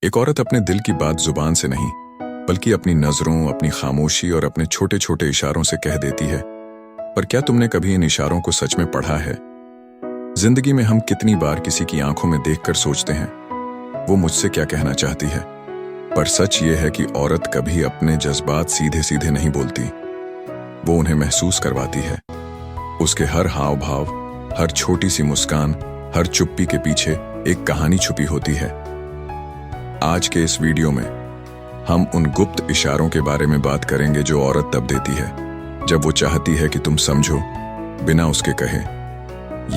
एक औरत अपने दिल की बात जुबान से नहीं बल्कि अपनी नजरों, अपनी खामोशी और अपने छोटे छोटे इशारों से कह देती है। पर क्या तुमने कभी इन इशारों को सच में पढ़ा है? जिंदगी में हम कितनी बार किसी की आंखों में देखकर सोचते हैं, वो मुझसे क्या कहना चाहती है। पर सच ये है कि औरत कभी अपने जज्बात सीधे सीधे नहीं बोलती, वो उन्हें महसूस करवाती है। उसके हर हाव भाव, हर छोटी सी मुस्कान, हर चुप्पी के पीछे एक कहानी छुपी होती है। आज के इस वीडियो में हम उन गुप्त इशारों के बारे में बात करेंगे जो औरत तब देती है जब वो चाहती है कि तुम समझो बिना उसके कहे।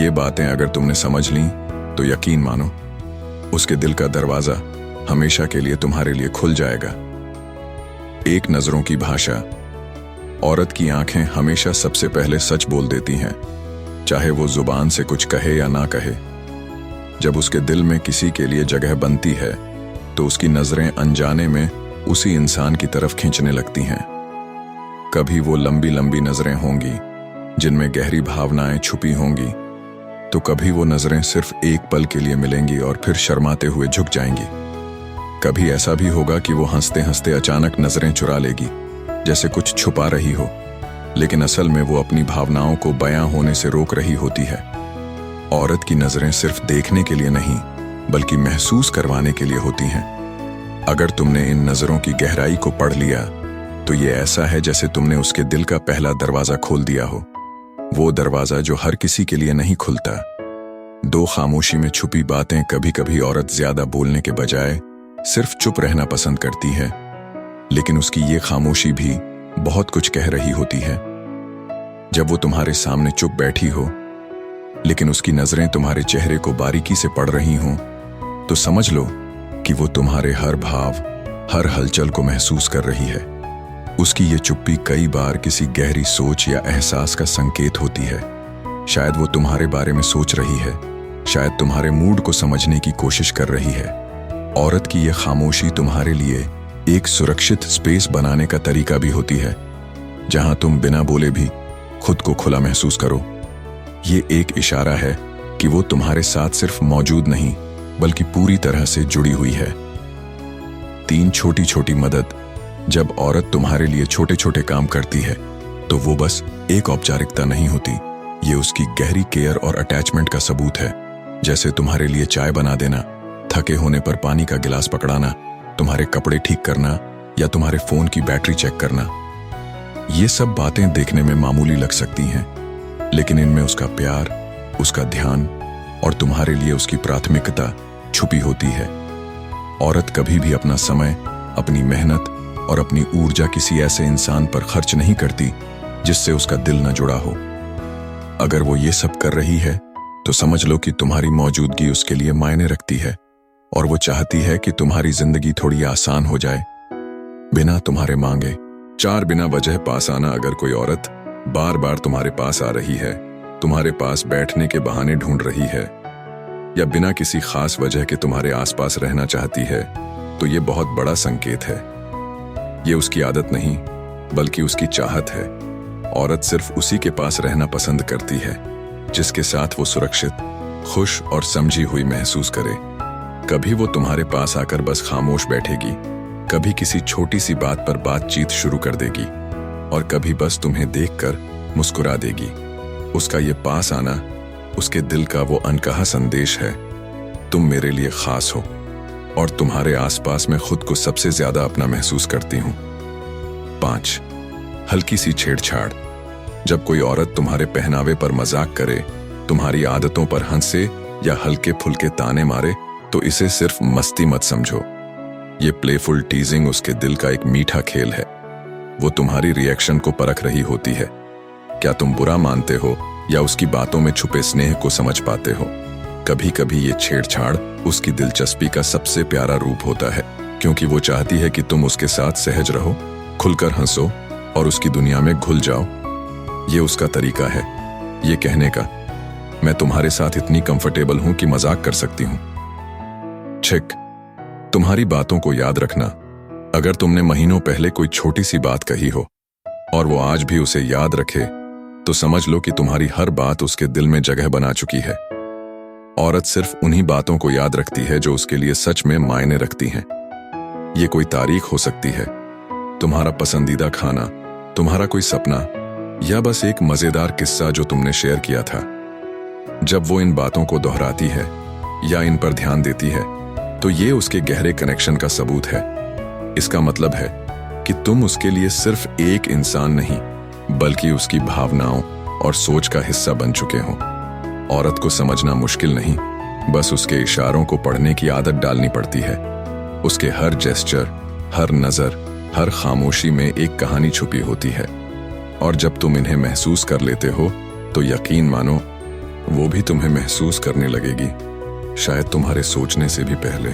ये बातें अगर तुमने समझ ली तो यकीन मानो, उसके दिल का दरवाजा हमेशा के लिए तुम्हारे लिए खुल जाएगा। एक नजरों की भाषा। औरत की आंखें हमेशा सबसे पहले सच बोल देती हैं, चाहे वो जुबान से कुछ कहे या ना कहे। जब उसके दिल में किसी के लिए जगह बनती है तो उसकी नजरें अनजाने में उसी इंसान की तरफ खींचने लगती हैं। कभी वो लंबी लंबी नजरें होंगी जिनमें गहरी भावनाएं छुपी होंगी, तो कभी वो नजरें सिर्फ एक पल के लिए मिलेंगी और फिर शर्माते हुए झुक जाएंगी। कभी ऐसा भी होगा कि वो हंसते हंसते अचानक नजरें चुरा लेगी, जैसे कुछ छुपा रही हो, लेकिन असल में वो अपनी भावनाओं को बयां होने से रोक रही होती है। औरत की नजरें सिर्फ देखने के लिए नहीं बल्कि महसूस करवाने के लिए होती हैं। अगर तुमने इन नजरों की गहराई को पढ़ लिया तो ये ऐसा है जैसे तुमने उसके दिल का पहला दरवाजा खोल दिया हो, वो दरवाजा जो हर किसी के लिए नहीं खुलता। दो खामोशी में छुपी बातें। कभी कभी औरत ज्यादा बोलने के बजाय सिर्फ चुप रहना पसंद करती है, लेकिन उसकी ये खामोशी भी बहुत कुछ कह रही होती है। जब वो तुम्हारे सामने चुप बैठी हो लेकिन उसकी नजरें तुम्हारे चेहरे को बारीकी से पढ़ रही हों, तो समझ लो कि वो तुम्हारे हर भाव, हर हलचल को महसूस कर रही है। उसकी ये चुप्पी कई बार किसी गहरी सोच या एहसास का संकेत होती है। शायद वो तुम्हारे बारे में सोच रही है, शायद तुम्हारे मूड को समझने की कोशिश कर रही है। औरत की ये खामोशी तुम्हारे लिए एक सुरक्षित स्पेस बनाने का तरीका भी होती है, जहां तुम बिना बोले भी खुद को खुला महसूस करो। ये एक इशारा है कि वो तुम्हारे साथ सिर्फ मौजूद नहीं बल्कि पूरी तरह से जुड़ी हुई है। 3 छोटी छोटी मदद। जब औरत तुम्हारे लिए छोटे छोटे काम करती है तो वो बस एक औपचारिकता नहीं होती, ये उसकी गहरी केयर और अटैचमेंट का सबूत है। जैसे तुम्हारे लिए चाय बना देना, थके होने पर पानी का गिलास पकड़ाना, तुम्हारे कपड़े ठीक करना या तुम्हारे फोन की बैटरी चेक करना। ये सब बातें देखने में मामूली लग सकती हैं, लेकिन इनमें उसका प्यार, उसका ध्यान और तुम्हारे लिए उसकी प्राथमिकता छुपी होती है। औरत कभी भी अपना समय, अपनी मेहनत और अपनी ऊर्जा किसी ऐसे इंसान पर खर्च नहीं करती जिससे उसका दिल न जुड़ा हो। अगर वो ये सब कर रही है तो समझ लो कि तुम्हारी मौजूदगी उसके लिए मायने रखती है और वो चाहती है कि तुम्हारी जिंदगी थोड़ी आसान हो जाए बिना तुम्हारे मांगे। 4 बिना वजह पास आना। अगर कोई औरत बार बार तुम्हारे पास आ रही है, तुम्हारे पास बैठने के बहाने ढूंढ रही है या बिना किसी खास वजह के तुम्हारे आसपास रहना चाहती है, तो ये बहुत बड़ा संकेत है। ये उसकी आदत नहीं बल्कि उसकी चाहत है। औरत सिर्फ उसी के पास रहना पसंद करती है जिसके साथ वो सुरक्षित, खुश और समझी हुई महसूस करे। कभी वो तुम्हारे पास आकर बस खामोश बैठेगी, कभी किसी छोटी सी बात पर बातचीत शुरू कर देगी और कभी बस तुम्हें देखकर मुस्कुरा देगी। उसका ये पास आना उसके दिल का वो अनकहा संदेश है, तुम मेरे लिए खास हो और तुम्हारे आसपास मैं खुद को सबसे ज्यादा अपना महसूस करती हूँ। 5 हल्की सी छेड़छाड़। जब कोई औरत तुम्हारे पहनावे पर मजाक करे, तुम्हारी आदतों पर हंसे या हल्के फुल्के ताने मारे, तो इसे सिर्फ मस्ती मत समझो। ये प्लेफुल टीजिंग उसके दिल का एक मीठा खेल है। वो तुम्हारी रिएक्शन को परख रही होती है। क्या तुम बुरा मानते हो या उसकी बातों में छुपे स्नेह को समझ पाते हो? कभी कभी ये छेड़छाड़ उसकी दिलचस्पी का सबसे प्यारा रूप होता है, क्योंकि वो चाहती है कि तुम उसके साथ सहज रहो, खुलकर हंसो और उसकी दुनिया में घुल जाओ। ये उसका तरीका है ये कहने का, मैं तुम्हारे साथ इतनी कंफर्टेबल हूं कि मजाक कर सकती हूं। छिक। तुम्हारी बातों को याद रखना। अगर तुमने महीनों पहले कोई छोटी सी बात कही हो और वो आज भी उसे याद रखे, तो समझ लो कि तुम्हारी हर बात उसके दिल में जगह बना चुकी है। औरत सिर्फ उन्हीं बातों को याद रखती है जो उसके लिए सच में मायने रखती हैं। ये कोई तारीख हो सकती है, तुम्हारा पसंदीदा खाना, तुम्हारा कोई सपना, या बस एक मजेदार किस्सा जो तुमने शेयर किया था। जब वो इन बातों को दोहराती है या इन पर ध्यान देती है, तो ये उसके गहरे कनेक्शन का सबूत है। इसका मतलब है कि तुम उसके लिए सिर्फ एक इंसान नहीं, बल्कि उसकी भावनाओं और सोच का हिस्सा बन चुके हो। औरत को समझना मुश्किल नहीं, बस उसके इशारों को पढ़ने की आदत डालनी पड़ती है। उसके हर जेस्चर, हर नजर, हर खामोशी में एक कहानी छुपी होती है, और जब तुम इन्हें महसूस कर लेते हो तो यकीन मानो वो भी तुम्हें महसूस करने लगेगी, शायद तुम्हारे सोचने से भी पहले।